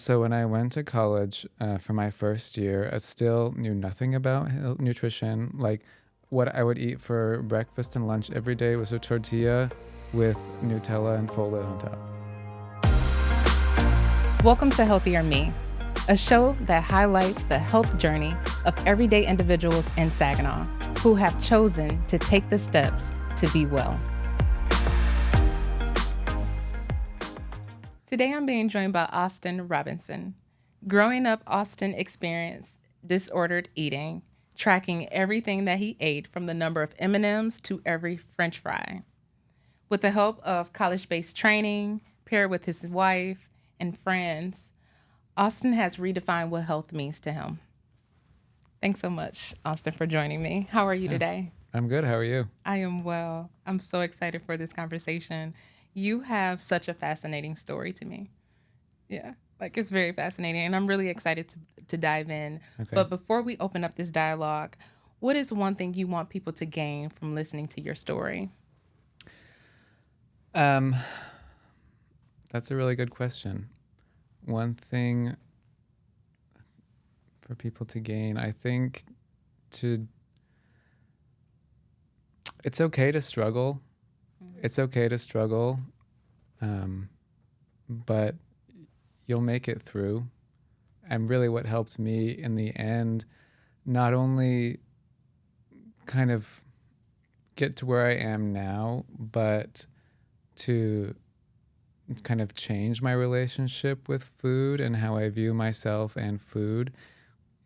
So when I went to college for my first year, I still knew nothing about nutrition. Like what I would eat for breakfast and lunch every day was a tortilla with Nutella and folded on top. Welcome to Healthier Me, a show that highlights the health journey of everyday individuals in Saginaw who have chosen to take the steps to be well. Today I'm being joined by Austin Robison. Growing up, Austin experienced disordered eating, tracking everything that he ate from the number of M&Ms to every French fry. With the help of college-based training, paired with his wife and friends, Austin has redefined what health means to him. Thanks so much, Austin, for joining me. How are you today? I'm good. How are you? I am well. I'm so excited for this conversation. You have such a fascinating story to me. Yeah, like it's very fascinating, and I'm really excited to dive in. Okay. But before we open up this dialogue, what is one thing you want people to gain from listening to your story? That's a really good question. One thing for people to gain, I think it's okay to struggle. It's okay to struggle, but you'll make it through. And really what helped me in the end, not only kind of get to where I am now, but to kind of change my relationship with food and how I view myself and food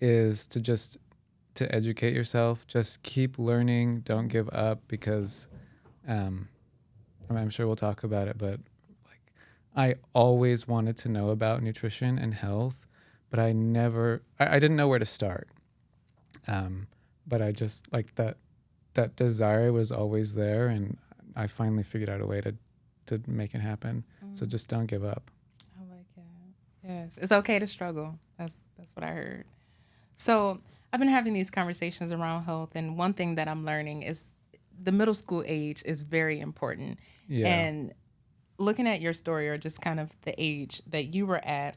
is to educate yourself. Just keep learning. Don't give up because I'm sure we'll talk about it, but like I always wanted to know about nutrition and health, but I didn't know where to start. But I just like that desire was always there, and I finally figured out a way to make it happen. So just don't give up. I like it. Yes, it's okay to struggle. That's what I heard. So I've been having these conversations around health, and one thing that I'm learning is the middle school age is very important. Yeah. And looking at your story, or just kind of the age that you were at,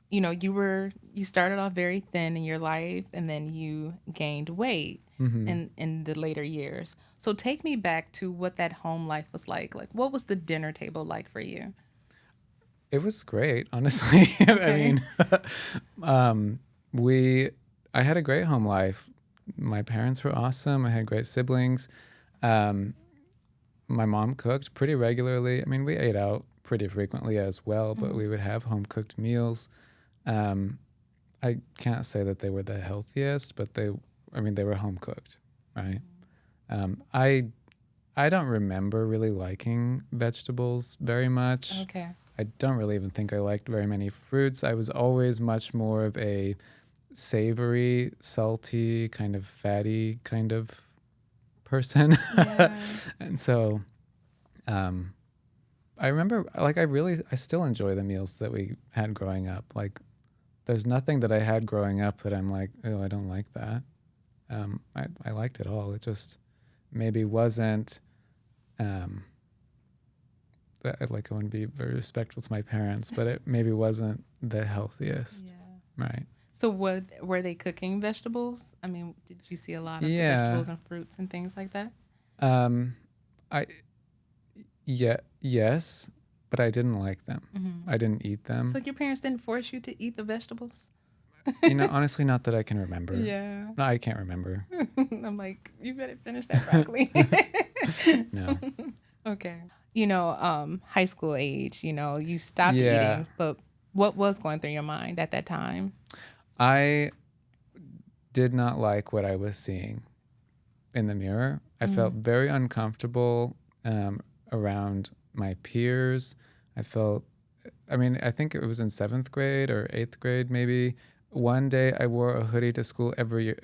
you started off very thin in your life, and then you gained weight in the later years. So take me back to what that home life was like. Like, what was the dinner table like for you? It was great, honestly. Okay. I mean, I had a great home life. My parents were awesome. I had great siblings. My mom cooked pretty regularly. I mean, we ate out pretty frequently as well, but we would have home cooked meals. I can't say that they were the healthiest, but they were home cooked, right? I don't remember really liking vegetables very much. Okay. I don't really even think I liked very many fruits. I was always much more of a savory, salty, kind of fatty kind of person. Yeah. And so I remember, like, I still enjoy the meals that we had growing up. Like, there's nothing that I had growing up that I'm like, oh, I don't like that. I liked it all. It just maybe wasn't, I want to be very respectful to my parents, but it maybe wasn't the healthiest. Yeah. Right. So were they cooking vegetables? I mean, did you see a lot of the Yeah. vegetables and fruits and things like that? I yes, but I didn't like them. I didn't eat them. So your parents didn't force you to eat the vegetables? Honestly, not that I can remember. Yeah. No, I can't remember. I'm like, you better finish that broccoli. No. Okay. High school age, you stopped Yeah. eating, but what was going through your mind at that time? I did not like what I was seeing in the mirror. I felt very uncomfortable around my peers. I think it was in 7th grade or 8th grade maybe. One day I wore a hoodie to school every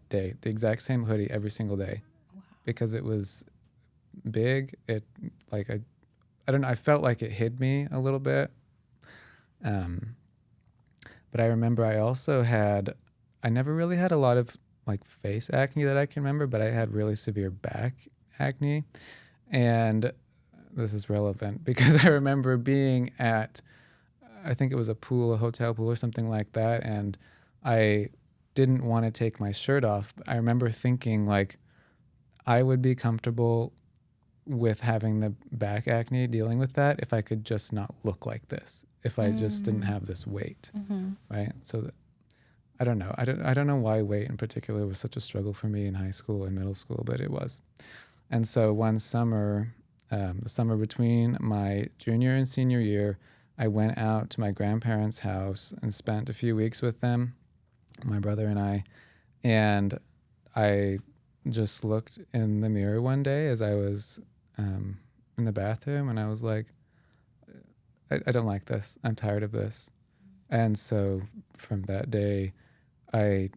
day, the exact same hoodie every single day. Wow. Because it was big. I don't know, I felt like it hid me a little bit. But I remember I never really had a lot of like face acne that I can remember, but I had really severe back acne. And this is relevant because I remember being at I think it was a pool, a hotel pool or something like that. And I didn't want to take my shirt off. I remember thinking like I would be comfortable with having the back acne, dealing with that, if I could just not look like this, if I just didn't have this weight, right? So I don't know. I don't know why weight in particular was such a struggle for me in high school and middle school, but it was. And so one summer, the summer between my junior and senior year, I went out to my grandparents' house and spent a few weeks with them, my brother and I just looked in the mirror one day as I was in the bathroom, and I was like, I don't like this. I'm tired of this. And so from that day, I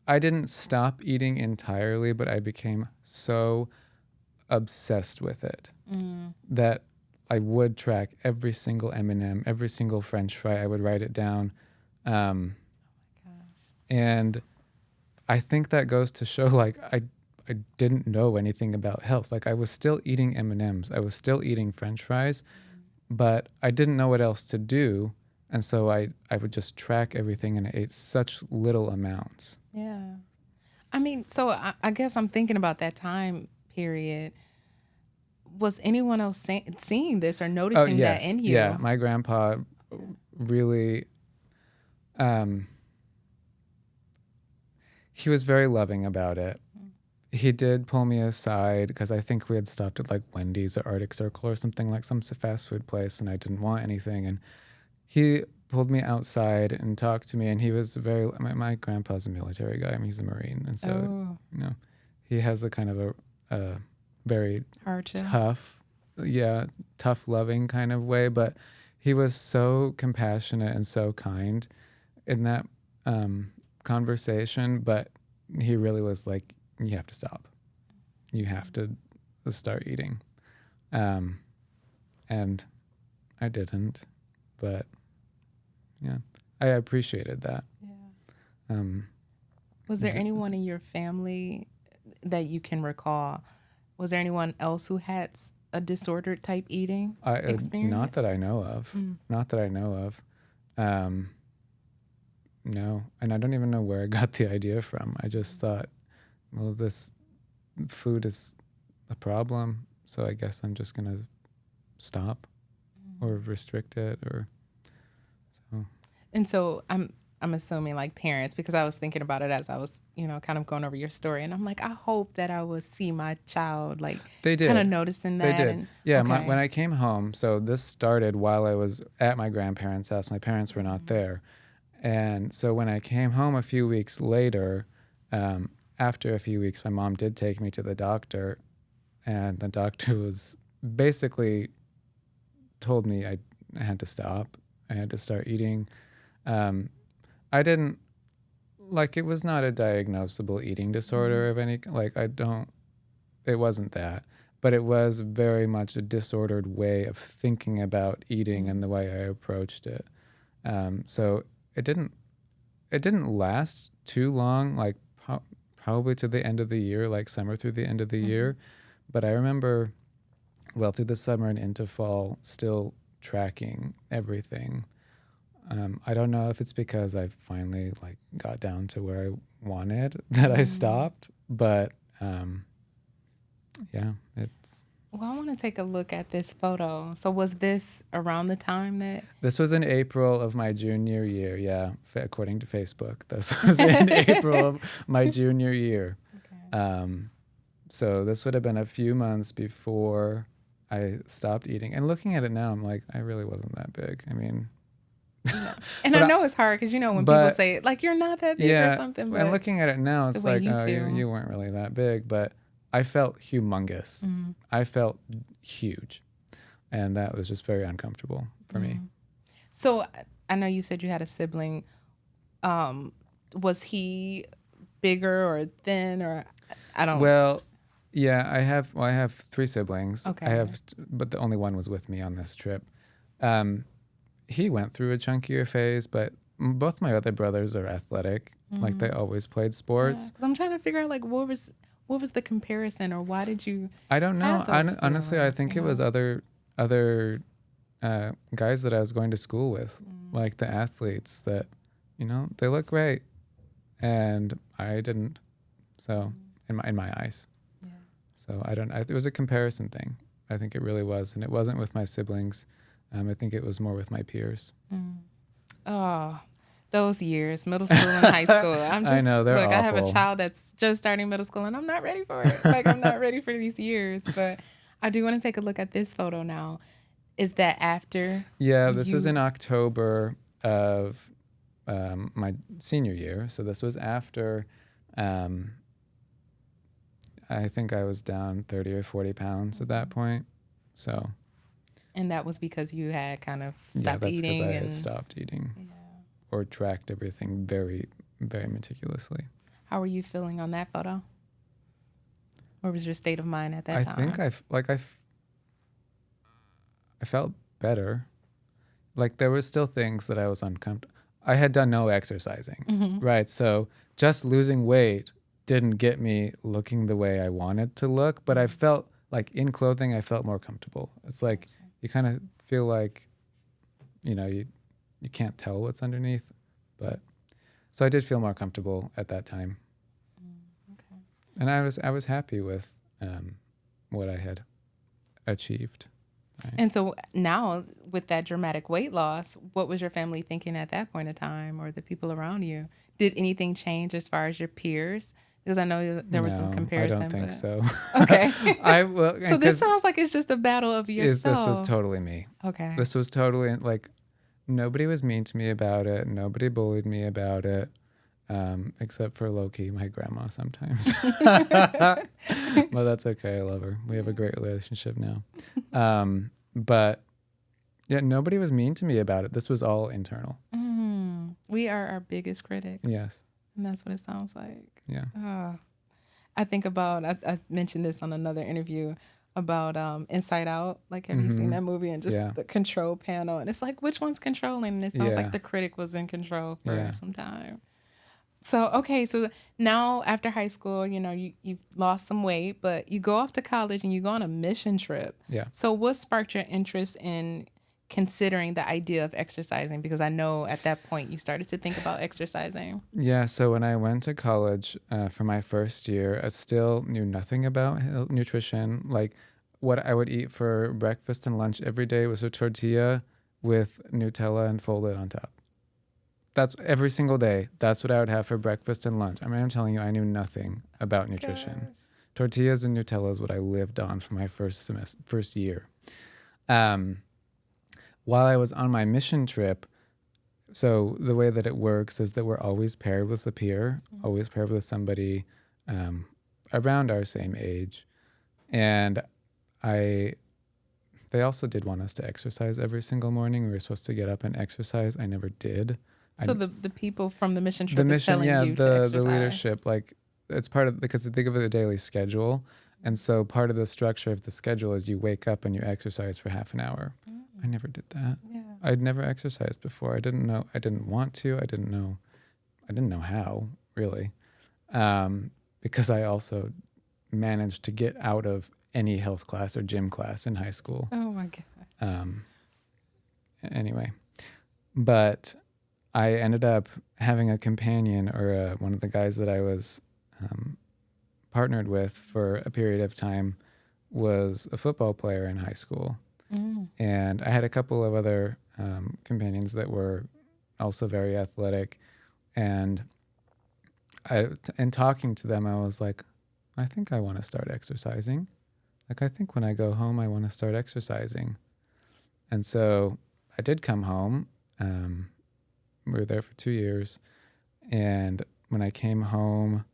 didn't stop eating entirely, but I became so obsessed with it that I would track every single M&M, every single French fry. I would write it down. And I think that goes to show like I didn't know anything about health. Like I was still eating M&Ms. I was still eating French fries, but I didn't know what else to do. And so I would just track everything, and I ate such little amounts. Yeah. I mean, so I guess I'm thinking about that time period. Was anyone else seeing this or noticing that in you? Yeah, my grandpa really, he was very loving about it. He did pull me aside because I think we had stopped at like Wendy's or Arctic Circle or something, like some fast food place, and I didn't want anything. And he pulled me outside and talked to me, and he was my grandpa's a military guy. I mean, he's a Marine. And so, he has a kind of a very tough, loving kind of way. But he was so compassionate and so kind in that conversation. But he really was like, you have to stop. You have to start eating. And I didn't, but yeah, I appreciated that. Yeah. Was there anyone in your family that you can recall? Was there anyone else who had a disordered type eating experience? Not that I know of. Not that I know of. No, and I don't even know where I got the idea from. I just thought, well, this food is a problem, so I guess I'm just gonna stop or restrict it, or so. And so I'm assuming like parents, because I was thinking about it as I was, kind of going over your story, and I'm like, I hope that I would see my child like they did kind of noticing that. They did. And, yeah. Okay. When I came home, so this started while I was at my grandparents' house. My parents were not there, and so when I came home a few weeks later. After a few weeks, my mom did take me to the doctor, and the doctor was basically told me I had to stop. I had to start eating. I didn't, like, it was not a diagnosable eating disorder of any, like, it wasn't that, but it was very much a disordered way of thinking about eating and the way I approached it. So it didn't last too long, like, probably to the end of the year, like summer through the end of the year. But I remember, well, through the summer and into fall, still tracking everything. I don't know if it's because I finally like got down to where I wanted that I stopped, but yeah, it's. Well, I want to take a look at this photo. So was this around the time that... This was in April of my junior year, yeah, according to Facebook. This was in April of my junior year. Okay. So this would have been a few months before I stopped eating. And looking at it now, I'm like, I really wasn't that big. I mean... Yeah. And I know it's hard because, when people say, like, you're not that big or something. But and looking at it now, it's like, oh, you weren't really that big. But I felt humongous. I felt huge. And that was just very uncomfortable for me. So I know you said you had a sibling. Was he bigger or thin, or I don't... Well, yeah, I have 3 siblings. Okay. But the only one was with me on this trip. He went through a chunkier phase, but both my other brothers are athletic. Like, they always played sports. Yeah, 'cause I'm trying to figure out, like, what was the comparison, or why did you... I don't know. Honestly, I think it was other guys that I was going to school with, like the athletes that, they look great, and I didn't. So in my eyes. Yeah. So it was a comparison thing. I think it really was, and it wasn't with my siblings. I think it was more with my peers. Oh, those years, middle school and high school. I know, they're look, I have a awful. child that's just starting middle school and I'm not ready for it. Like, I'm not ready for these years. But I do want to take a look at this photo now. Is that after? Yeah, this was in October of my senior year. So this was after, I think I was down 30 or 40 pounds at that point. So. And that was because you had kind of stopped Yeah, that's eating. because I had stopped eating. Yeah. Or tracked everything very, very meticulously. How were you feeling on that photo? What was your state of mind at that time? I think I felt better. Like there was still things that I was uncomfortable. I had done no exercising, right? So just losing weight didn't get me looking the way I wanted to look, but I felt like in clothing, I felt more comfortable. It's like you kind of feel like, you can't tell what's underneath, but so I did feel more comfortable at that time. Okay. And I was happy with what I had achieved. Right? And so now with that dramatic weight loss, what was your family thinking at that point in time, or the people around you? Did anything change as far as your peers? Because I know there was some comparison. I don't think so. Okay. So this sounds like it's just a battle of yourself. This was totally me. Okay. This was totally like nobody was mean to me about it. Nobody bullied me about it, except for low-key my grandma sometimes. But that's okay. I love her. We have a great relationship now. But yeah, nobody was mean to me about it. This was all internal. We are our biggest critics. Yes. And that's what it sounds like. Yeah. I think about, I mentioned this on another interview about Inside Out. Like, have you seen that movie? And just the control panel. And it's like, which one's controlling? And it sounds like the critic was in control for some time. So, okay. So now after high school, you've lost some weight, but you go off to college and you go on a mission trip. Yeah. So what sparked your interest in considering the idea of exercising? Because I know at that point you started to think about exercising. Yeah. So when I went to college for my first year, I still knew nothing about nutrition. Like what I would eat for breakfast and lunch every day was a tortilla with Nutella and folded on top. That's every single day. That's what I would have for breakfast and lunch. I mean, I'm telling you, I knew nothing about nutrition. Gosh. Tortillas and Nutella is what I lived on for my first year. While I was on my mission trip, so the way that it works is that we're always paired with a peer, always paired with somebody around our same age. And they also did want us to exercise every single morning. We were supposed to get up and exercise. I never did. So the people from the mission trip is telling you to exercise. The leadership, like it's part of, because they give it a daily schedule. And so part of the structure of the schedule is you wake up and you exercise for half an hour. I never did that. Yeah. I'd never exercised before. I didn't know. I didn't want to. I didn't know how, really. Because I also managed to get out of any health class or gym class in high school. Oh my gosh. Anyway, but I ended up having a companion, or one of the guys that I was partnered with for a period of time was a football player in high school. And I had a couple of other companions that were also very athletic. And in talking to them, I was like, I think I want to start exercising. Like, I think when I go home, I want to start exercising. And so I did come home. We were there for 2 years. And when I came home,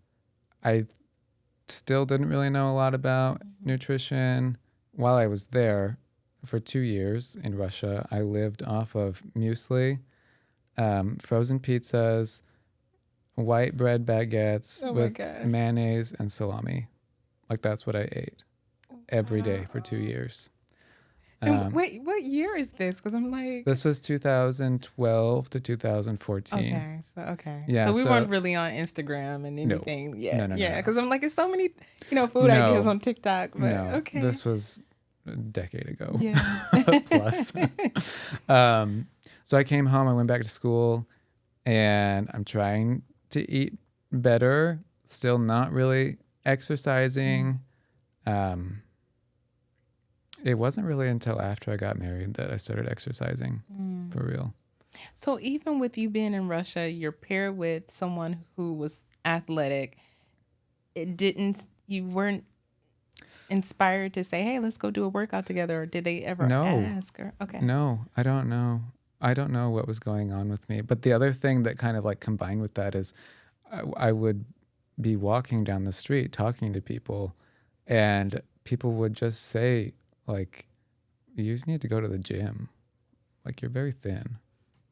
I still didn't really know a lot about nutrition. While I was there for 2 years in Russia, I lived off of muesli, frozen pizzas, white bread baguettes with mayonnaise and salami. Like, that's what I ate every day for 2 years. And wait, what year is this? Because I'm like... This was 2012 to 2014. Okay. Yeah, so we weren't really on Instagram and anything yet. No. Yeah, because I'm like, it's so many, food ideas on TikTok. But no, okay. This was a decade ago Yeah. plus. So I came home, I went back to school, and I'm trying to eat better, still not really exercising. Um, it wasn't really until after I got married that I started exercising for real. So even with you being in Russia, you're paired with someone who was athletic. You weren't inspired to say, "Hey, let's go do a workout together," or did they ever No, ask? Or okay. no, I don't know. I don't know what was going on with me. But the other thing that kind of like combined with that is I would be walking down the street talking to people, and people would just say, like, you need to go to the gym. Like, you're very thin.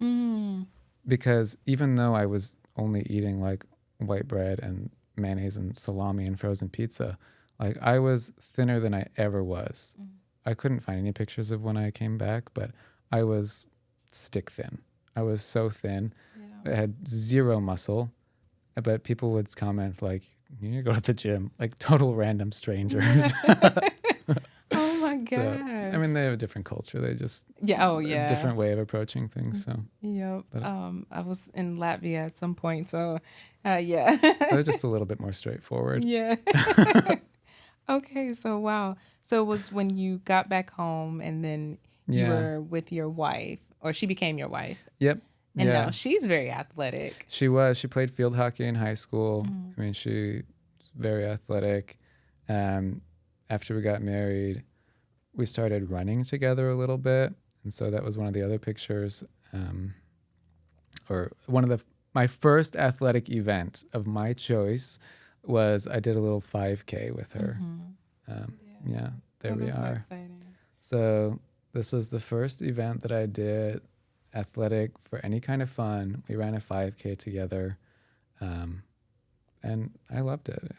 Mm. Because even though I was only eating like white bread and mayonnaise and salami and frozen pizza, like I was thinner than I ever was. I couldn't find any pictures of when I came back, but I was stick thin. I was so thin. I Yeah. had zero muscle, but people would comment like, "You need to go to the gym." Like total random strangers. Oh my So I gosh. mean, they have a different culture. They just Yeah. Oh a yeah. different way of approaching things. So, Yep. but I was in Latvia at some point, so yeah. they're just a little bit more straightforward. Yeah. Okay, so wow. So it was when you got back home and then you Yeah. were with your wife, or she became your wife, Yep. and now Yeah. she's very athletic. She was. She played field hockey in high school. Mm. I mean, she was very athletic. Um, After we got married, we started running together a little bit, and so that was one of the other pictures, or one of my first athletic event of my choice was I did a little 5K with her. Yeah, there we That's so are. exciting. So this was the first event that I did athletic for any kind of fun. We ran a 5K together, and I loved it.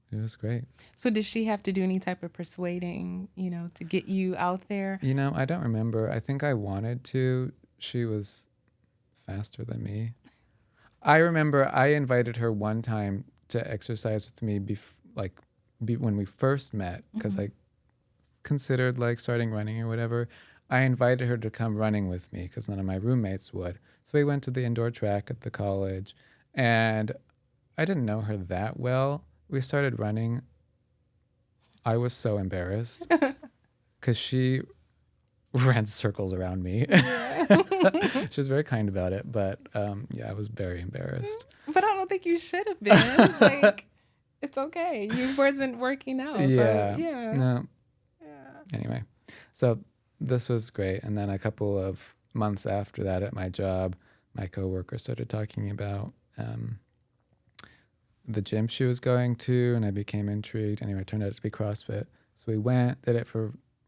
It was great. So did she have to do any type of persuading, to get you out there? You know, I don't remember. I think I wanted to. She was faster than me. I remember I invited her one time to exercise with me when we first met, because I considered like starting running or whatever. I invited her to come running with me because none of my roommates would. So we went to the indoor track at the college, and I didn't know her that well. We started running. I was so embarrassed because she ran circles around me. She was very kind about it, but yeah, I was very embarrassed. But I don't think you should have been. Like, it's okay. You wasn't working out. Yeah. So, yeah. No. Yeah. Anyway, so this was great. And then a couple of months after that at my job, my coworker started talking about the gym she was going to, and I became intrigued. Anyway, it turned out to be CrossFit. So we went,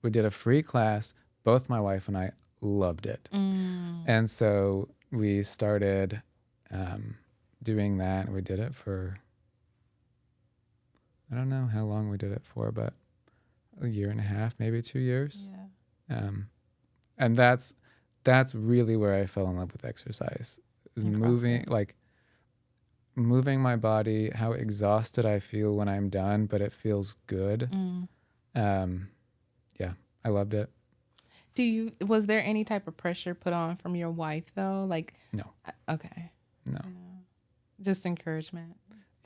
we did a free class. Both my wife and I loved it. And so we started doing that, and we did it for, I don't know how long we did it for, but a year and a half, maybe 2 years. Yeah. And that's really where I fell in love with exercise. Is moving my body, how exhausted I feel when I'm done, but it feels good. Yeah, I loved it. Was there any type of pressure put on from your wife though? Like, No. Okay. No. Just encouragement.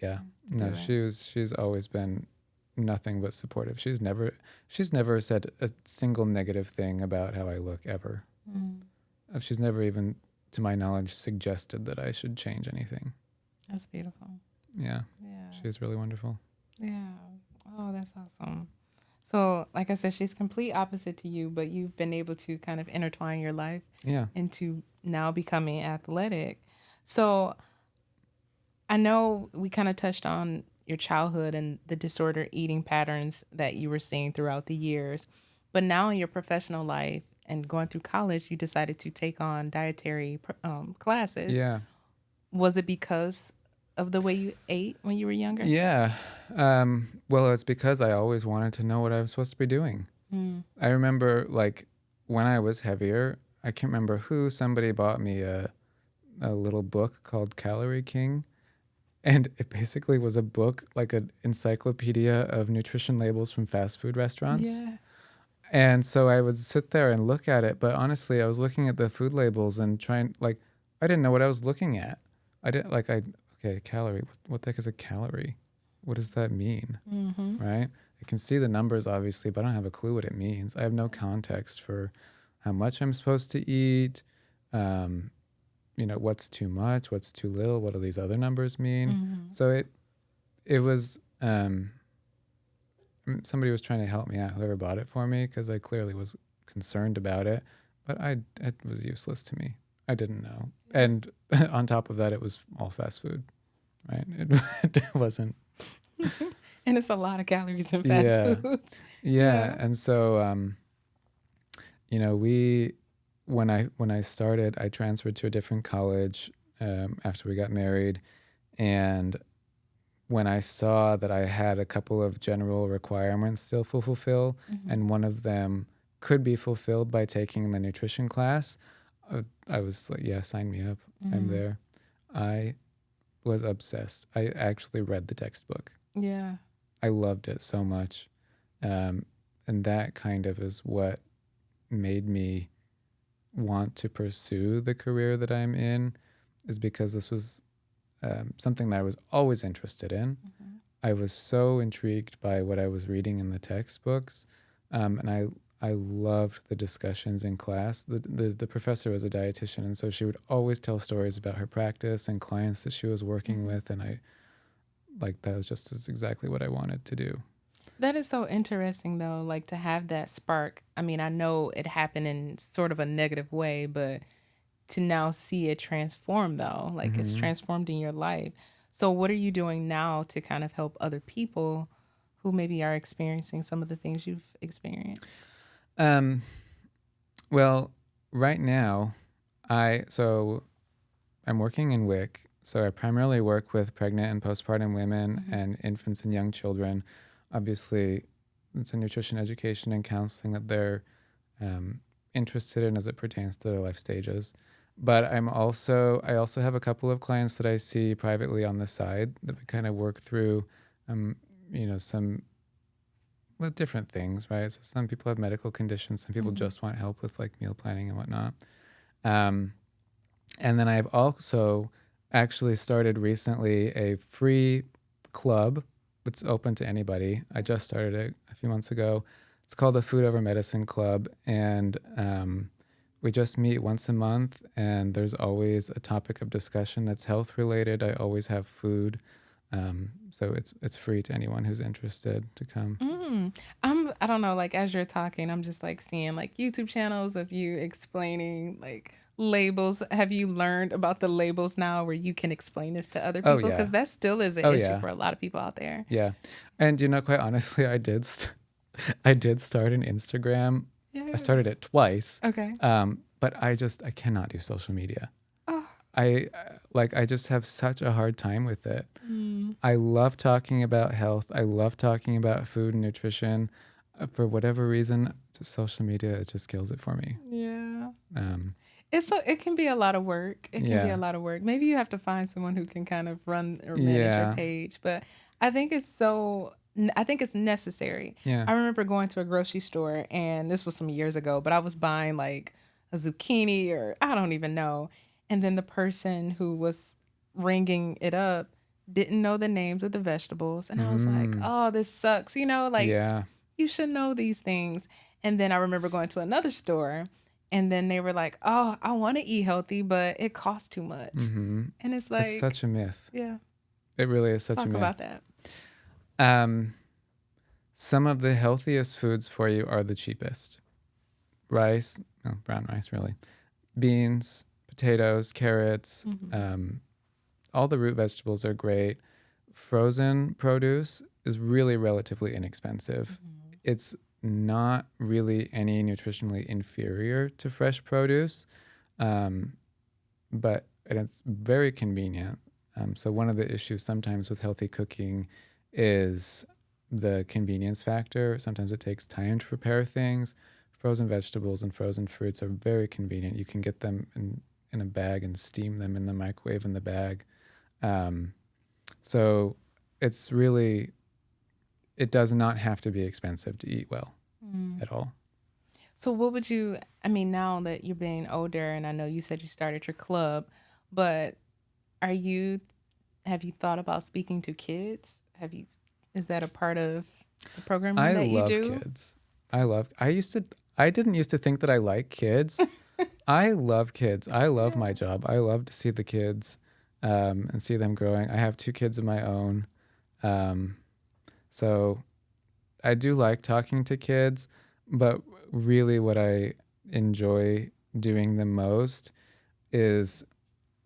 Yeah. No, she's always been nothing but supportive. She's never said a single negative thing about how I look ever. She's never even, to my knowledge, suggested that I should change anything. That's beautiful. Yeah. Yeah. She's really wonderful. Yeah. Oh, that's awesome. So, like I said, she's complete opposite to you, but you've been able to kind of intertwine your life into now becoming athletic. So, I know we kind of touched on your childhood and the disordered eating patterns that you were seeing throughout the years, but now in your professional life and going through college, you decided to take on dietary classes. Yeah. Was it because of the way you ate when you were younger? Yeah. Well, it's because I always wanted to know what I was supposed to be doing. I remember, like, when I was heavier, I can't remember somebody bought me a little book called Calorie King. And it basically was a book, like an encyclopedia of nutrition labels from fast food restaurants. Yeah. And so I would sit there and look at it, but honestly, I was looking at the food labels and trying, like, I didn't know what I was looking at. I didn't, like, okay, calorie. What the heck is a calorie? What does that mean? Mm-hmm. Right? I can see the numbers, obviously, but I don't have a clue what it means. I have no context for how much I'm supposed to eat, um, what's too much, what's too little, what do these other numbers mean? Mm-hmm. So it was, somebody was trying to help me out, whoever bought it for me, because I clearly was concerned about it, but it was useless to me. I didn't know. And on top of that, it was all fast food, right? It wasn't. And it's a lot of calories in fast Yeah. foods. Yeah. Yeah. And so, we, when I started, I transferred to a different college after we got married. And when I saw that I had a couple of general requirements still fulfill, Mm-hmm. and one of them could be fulfilled by taking the nutrition class, I was like, yeah, sign me up. I'm Mm-hmm. there. I was obsessed. I actually read the textbook. Yeah. I loved it so much. And that kind of is what made me want to pursue the career that I'm in, is because this was something that I was always interested in. Mm-hmm. I was so intrigued by what I was reading in the textbooks, and I loved the discussions in class. The professor was a dietitian, and so she would always tell stories about her practice and clients that she was working Mm-hmm. with, and that was just exactly what I wanted to do. That is so interesting, though, like to have that spark. I mean, I know it happened in sort of a negative way, but to now see it transform, though, like it's Hmm. transformed in your life. So, what are you doing now to kind of help other people who maybe are experiencing some of the things you've experienced? Um, well, right now, so I'm working in WIC, so I primarily work with pregnant and postpartum women Mm-hmm. and infants and young children. Obviously, it's a nutrition education and counseling that they're um, interested in as it pertains to their life stages. But I also have a couple of clients that I see privately on the side that we kind of work through, um, some with different things, right? So some people have medical conditions, some people Mm-hmm. just want help with like meal planning and whatnot. Um, and then I've also actually started recently a free club. It's open to anybody. I just started it a few months ago. It's called the Food Over Medicine Club. And we just meet once a month, and there's always a topic of discussion that's health related. I always have food. So it's free to anyone who's interested to come. I don't know, like as you're talking, I'm just like seeing like YouTube channels of you explaining like labels. Have you learned about the labels now where you can explain this to other Oh, people? Because yeah. that still is an Oh, issue yeah. for a lot of people out there. Yeah. And quite honestly, I did start an Instagram. I started Yes. it twice, Okay. but I cannot do social media. Oh. I just have such a hard time with it. Mm. I love talking about health. I love talking about food and nutrition. For whatever reason, just social media, it just kills it for me. Yeah. Um, It can be a lot of work. It can be a yeah. lot of work. Maybe you have to find someone who can kind of run or manage your Yeah. page, but I think I think it's necessary. Yeah. I remember going to a grocery store and this was some years ago, but I was buying like a zucchini or I don't even know. And then the person who was ringing it up didn't know the names of the vegetables and I was like, Mm, "Oh, this sucks." Like yeah. you should know these things. And then I remember going to another store and then they were like, "Oh, I want to eat healthy, but it costs too much." Hmm. And it's It's like, such a myth. yeah, It really is such a talk about myth. that. Um, some of the healthiest foods for you are the cheapest. Rice, no, brown rice, really. Beans, potatoes, carrots, Hmm. all the root vegetables are great. Frozen produce is really relatively inexpensive. Hmm. It's not really any nutritionally inferior to fresh produce, um, but it's very convenient. So one of the issues sometimes with healthy cooking is the convenience factor. Sometimes it takes time to prepare things. Frozen vegetables and frozen fruits are very convenient. You can get them in a bag and steam them in the microwave in the bag. Um, so it's really, it does not have to be expensive to eat well Mm. at all. So what would you, I mean, now that you're being older, and I know you said you started your club, but are you, have you thought about speaking to kids? Have you, is that a part of the programming I that you love do? kids. I didn't used to think that I like kids. I love kids. I love my job. I love to see the kids and see them growing. I have 2 kids of my own. Um, so I do like talking to kids, but really what I enjoy doing the most is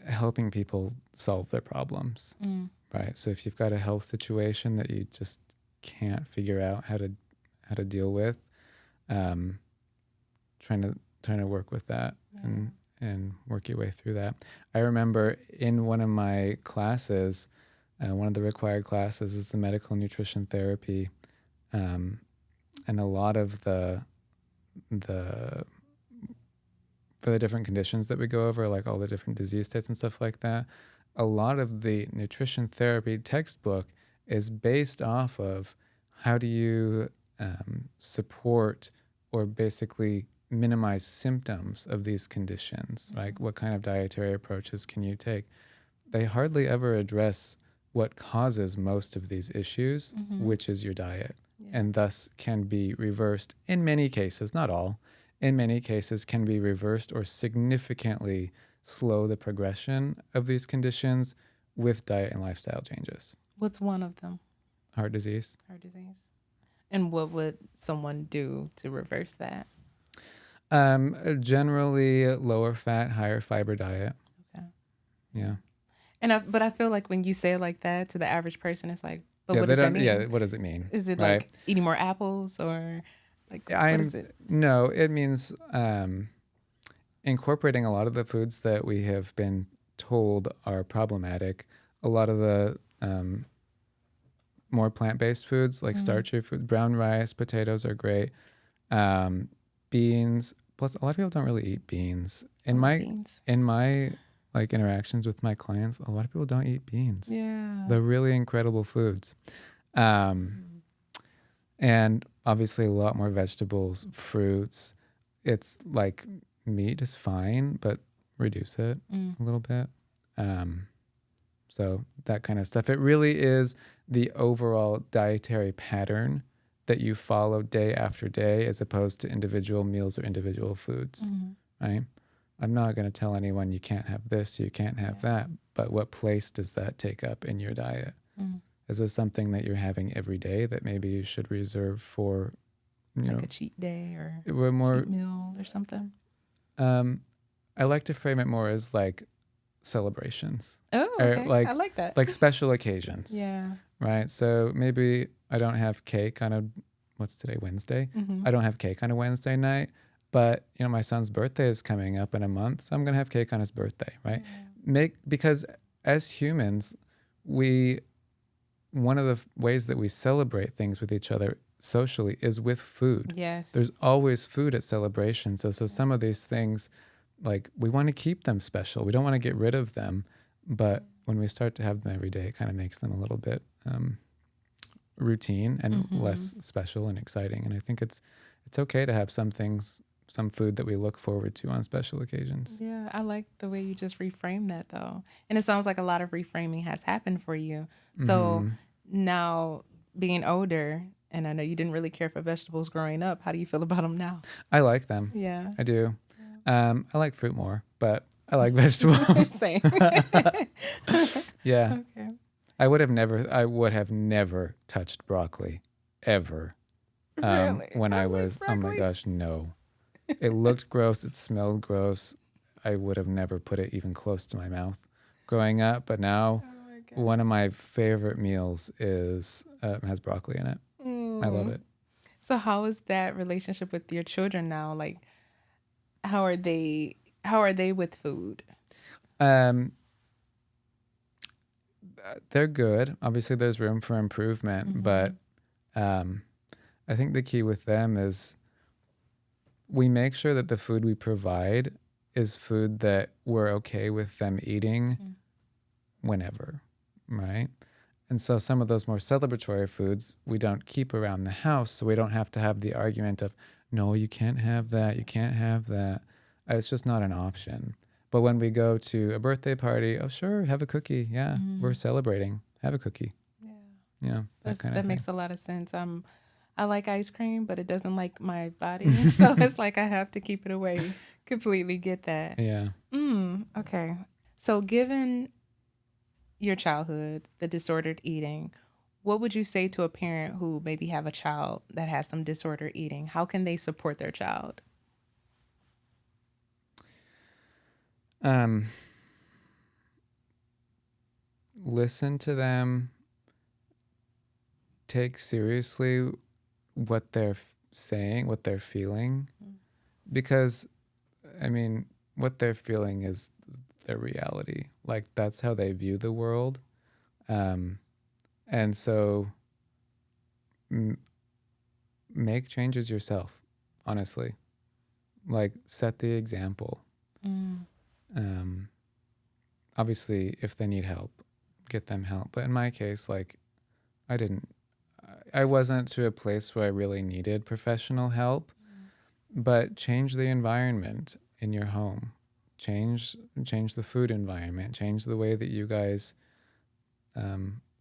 helping people solve their problems, Mm. right? So if you've got a health situation that you just can't figure out how to deal with, um, trying to work with that and work your way through that. I remember in one of my classes, one of the required classes is the medical nutrition therapy, um, and a lot of the for the different conditions that we go over, like all the different disease states and stuff like that, a lot of the nutrition therapy textbook is based off of how do you support or basically minimize symptoms of these conditions. Like what kind of dietary approaches can you take? They hardly ever address what causes most of these issues, which is your diet, and thus can be reversed in many cases, not all, in many cases can be reversed or significantly slow the progression of these conditions with diet and lifestyle changes. What's one of them? Heart disease. Heart disease. And what would someone do to reverse that? Generally lower fat, higher fiber diet. Okay. Yeah. But I feel like when you say it like that to the average person, it's like, but Yeah, what they does that don't. mean? Yeah, what does it mean? Is it Right. like eating more apples or like what I'm is it? no. It means incorporating a lot of the foods that we have been told are problematic. A lot of the more plant-based foods like starchy food, brown rice, potatoes are great. Um, Beans. Plus, a lot of people don't really eat beans. I love beans. In my like interactions with my clients, a lot of people don't eat beans. Yeah. They're really incredible foods. And obviously a lot more vegetables, fruits. It's like meat is fine, but reduce it a little bit. So that kind of stuff. It really is the overall dietary pattern that you follow day after day as opposed to individual meals or individual foods, right? I'm not going to tell anyone you can't have this, you can't have that, but what place does that take up in your diet? Is this something that you're having every day that maybe you should reserve for, like a cheat day or we're more, cheat meal or something? I like to frame it more as like celebrations Oh, or okay. I like that. like special occasions, Yeah. right? So maybe I don't have cake on a, what's today, Wednesday? I don't have cake on a Wednesday night, but my son's birthday is coming up in a month, so I'm going to have cake on his birthday, right? Because as humans, one of the ways that we celebrate things with each other socially is with food. Yes. There's always food at celebrations. So some of these things, like we want to keep them special. We don't want to get rid of them. But when we start to have them every day, it kind of makes them a little bit routine and less special and exciting. And I think it's okay to have some things, some food that we look forward to on special occasions. Yeah, I like the way you just reframe that though. And it sounds like a lot of reframing has happened for you. So now being older, and I know you didn't really care for vegetables growing up, how do you feel about them now? I like them. Yeah. I do. I like fruit more, but I like vegetables. Same. Yeah. Okay. I would have never touched broccoli ever. Really? When I like was, oh my broccoli. gosh, no. It looked gross. It smelled gross. I would have never put it even close to my mouth growing up. But now, Oh my gosh. one of my favorite meals has broccoli in it. I love it. So how is that relationship with your children now? Like, how are they with food? They're good. Obviously, there's room for improvement, but I think the key with them is we make sure that the food we provide is food that we're okay with them eating whenever, right? And so some of those more celebratory foods we don't keep around the house, so we don't have to have the argument of, no, you can't have that. You can't have that. It's just not an option. But when we go to a birthday party, oh, sure, have a cookie. Yeah, we're celebrating. Have a cookie. Yeah. You know, that kind of That thing. makes a lot of sense. I like ice cream, but it doesn't like my body. So it's like I have to keep it away. Completely get that. Yeah. Okay. So given your childhood, the disordered eating, what would you say to a parent who maybe have a child that has some disordered eating? How can they support their child? Um, listen to them. Take seriously what they're saying, what they're feeling, because I mean, what they're feeling is their reality. Like that's how they view the world. And so make changes yourself, honestly. Like set the example. Obviously, if they need help, get them help. But in my case, like I wasn't to a place where I really needed professional help, but change the environment in your home. Change the food environment. Change the way that you guys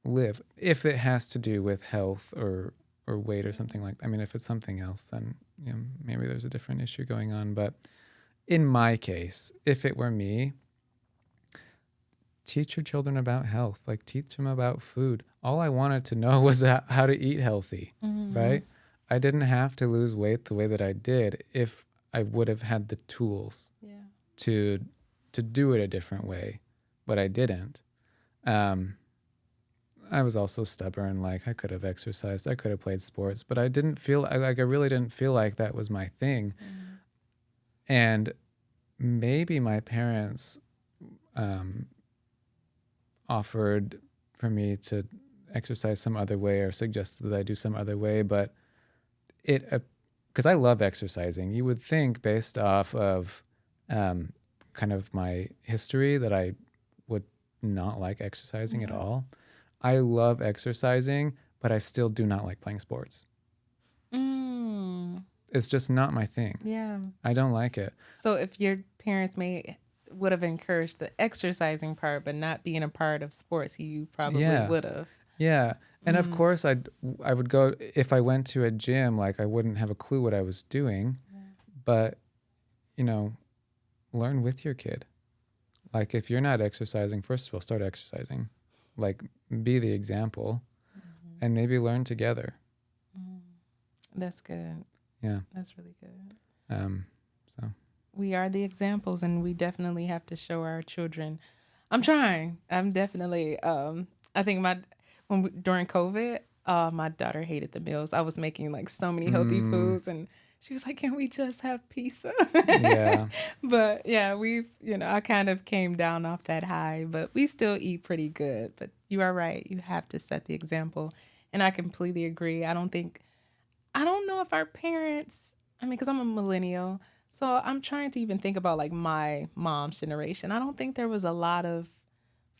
live. If it has to do with health or weight or something like that. I mean, if it's something else, then maybe there's a different issue going on. But in my case, if it were me, teach your children about health. Like teach them about food. All I wanted to know was how to eat healthy, right? I didn't have to lose weight the way that I did if I would have had the tools to do it a different way, but I didn't. I was also stubborn. Like I could have exercised, I could have played sports, but I didn't feel like I really didn't feel like that was my thing. And maybe my parents offered for me to exercise some other way or suggested that I do some other way, but because I love exercising, you would think based off of kind of my history that I would not like exercising at all. I love exercising, but I still do not like playing sports. It's just not my thing. Yeah. I don't like it. So if your parents would have encouraged the exercising part, but not being a part of sports, you probably would have. Yeah. And of course I would go, if I went to a gym, like I wouldn't have a clue what I was doing, but learn with your kid. Like if you're not exercising, first of all, start exercising, like be the example and maybe learn together. That's good. Yeah. That's really good. So we are the examples and we definitely have to show our children. I'm trying. I'm definitely, I think during COVID, my daughter hated the meals. I was making like so many healthy foods and she was like, can we just have pizza? Yeah. But yeah, I kind of came down off that high, but we still eat pretty good. But you are right. You have to set the example. And I completely agree. I don't know if our parents, because I'm a millennial, so I'm trying to even think about like my mom's generation. I don't think there was a lot of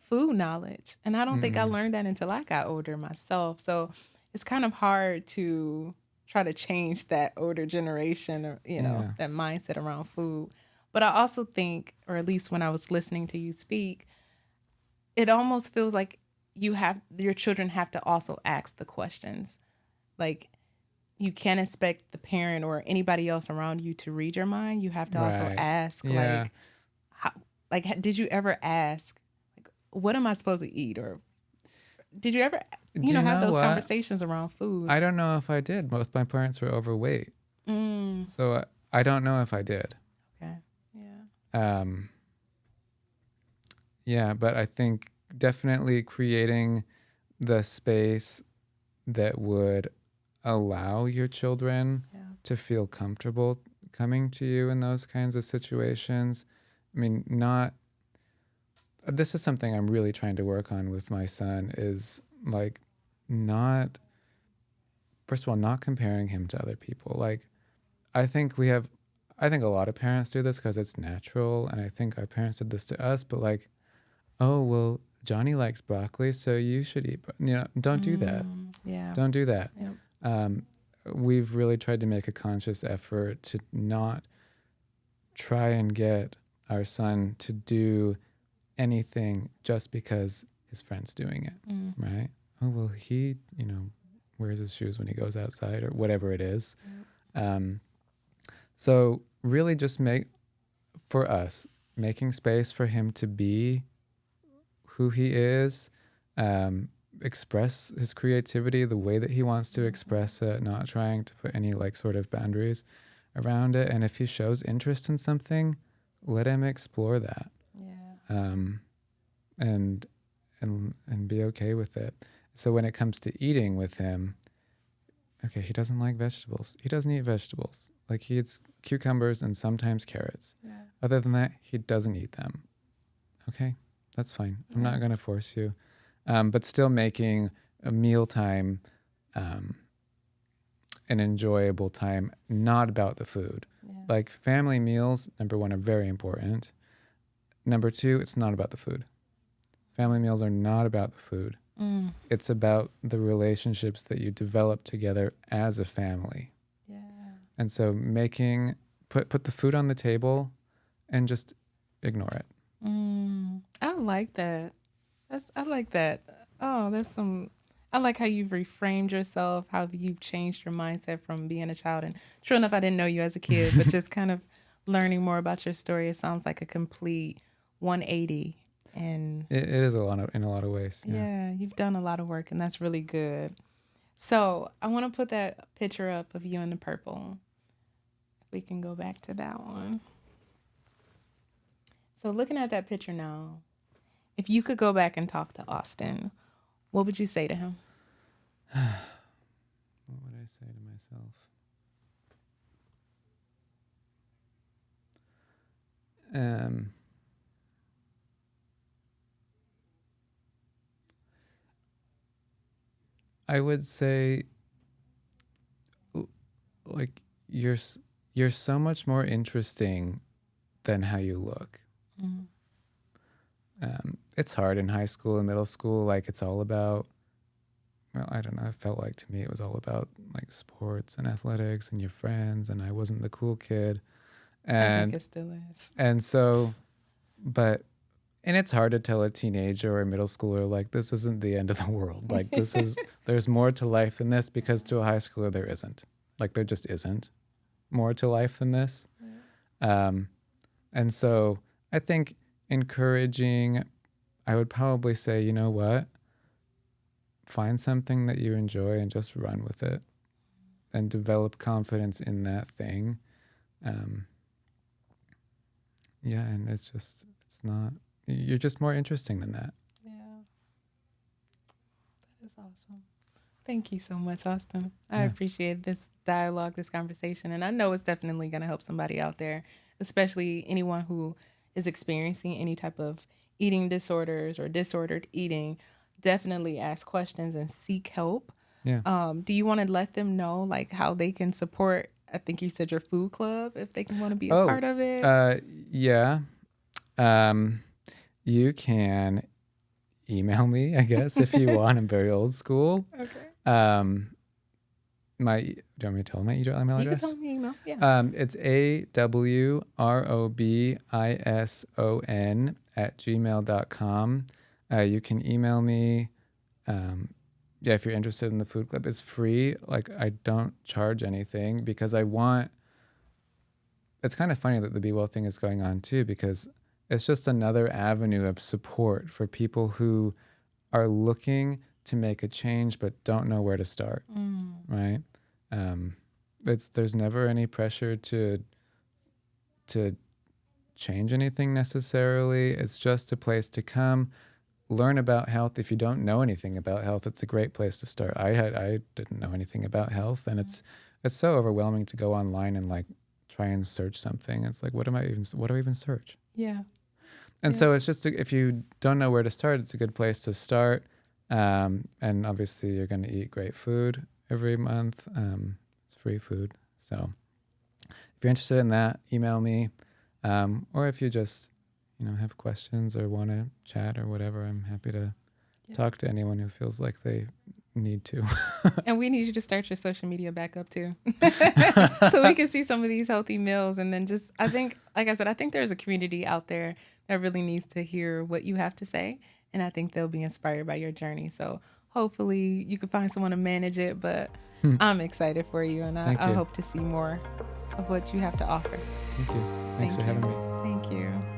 food knowledge. And I don't think I learned that until I got older myself. So it's kind of hard to try to change that older generation or, that mindset around food. But I also think, or at least when I was listening to you speak, it almost feels like your children have to also ask the questions. Like, you can't expect the parent or anybody else around you to read your mind. You have to also ask, did you ever ask, like, what am I supposed to eat? Or did you ever, have those conversations around food? I don't know if I did. Both my parents were overweight. So I don't know if I did. Okay. Yeah. Yeah, but I think definitely creating the space that would allow your children to feel comfortable coming to you in those kinds of situations. I mean, this is something I'm really trying to work on with my son is like first of all, not comparing him to other people. Like, I think a lot of parents do this because it's natural. And I think our parents did this to us, but like, oh, well, Johnny likes broccoli, so you should eat, don't do that. Yeah. Don't do that. Yep. we've really tried to make a conscious effort to not try and get our son to do anything just because his friend's doing it, right? Oh, well, he, wears his shoes when he goes outside or whatever it is. So really just for us, making space for him to be who he is, express his creativity the way that he wants to express it, not trying to put any like sort of boundaries around it. And if he shows interest in something, let him explore that. And be okay with it. So when it comes to eating with him, okay, he doesn't like vegetables. He doesn't eat vegetables. Like he eats cucumbers and sometimes carrots. Yeah. Other than that, he doesn't eat them. Okay, that's fine. I'm not going to force you. But still making a mealtime an enjoyable time, not about the food. Yeah. Like family meals, number one, are very important. Number two, it's not about the food. Family meals are not about the food. It's about the relationships that you develop together as a family. Yeah. And so put the food on the table and just ignore it. I like that. I like that. Oh, I like how you've reframed yourself, how you've changed your mindset from being a child. And sure enough, I didn't know you as a kid, but just kind of learning more about your story, it sounds like a complete 180. And it is in a lot of ways. Yeah, you've done a lot of work, and that's really good. So I want to put that picture up of you in the purple. If we can go back to that one. So looking at that picture now, if you could go back and talk to Austin, what would you say to him? What would I say to myself? I would say, like, you're so much more interesting than how you look. It's hard in high school and middle school. Like, it's all about, well, I don't know. It felt like to me it was all about like sports and athletics and your friends, and I wasn't the cool kid. And I think it still is. And so, and it's hard to tell a teenager or a middle schooler, like, this isn't the end of the world. Like, there's more to life than this, because to a high schooler, there isn't. Like, there just isn't more to life than this. Yeah. And so I think encouraging, I would probably say, you know what? Find something that you enjoy and just run with it and develop confidence in that thing. Yeah, and it's not, you're just more interesting than that. Yeah. That is awesome. Thank you so much, Austin. I appreciate this dialogue, this conversation, and I know it's definitely going to help somebody out there, especially anyone who is experiencing any type of eating disorders or disordered eating. Definitely ask questions and seek help. Yeah. Do you want to let them know like how they can support? I think you said your food club, if they can want to be a part of it. Yeah. You can email me, I guess, if you want. I'm very old school. Okay. Do you want me to tell my email address? You can tell me email. Yeah. It's awrobison@gmail.com. You can email me. If you're interested in the food club, it's free. Like, I don't charge anything because it's kind of funny that the Be Well thing is going on too, because it's just another avenue of support for people who are looking to make a change but don't know where to start. Right? There's never any pressure to change anything necessarily. It's just a place to come, learn about health. If you don't know anything about health, it's a great place to start. I didn't know anything about health, and it's so overwhelming to go online and like try and search something. It's like, what do I even search? Yeah. And so it's just, if you don't know where to start, it's a good place to start. And obviously you're going to eat great food every month. It's free food. So if you're interested in that, email me. Or if you just, have questions or want to chat or whatever, I'm happy to talk to anyone who feels like they need to. And we need you to start your social media back up too. So we can see some of these healthy meals. And then just, I think, like I said, I think there's a community out there that really needs to hear what you have to say. And I think they'll be inspired by your journey. So hopefully you can find someone to manage it. But I'm excited for you. And I You. hope to see more of what you have to offer. Thank you. Thanks for having me. Thank you.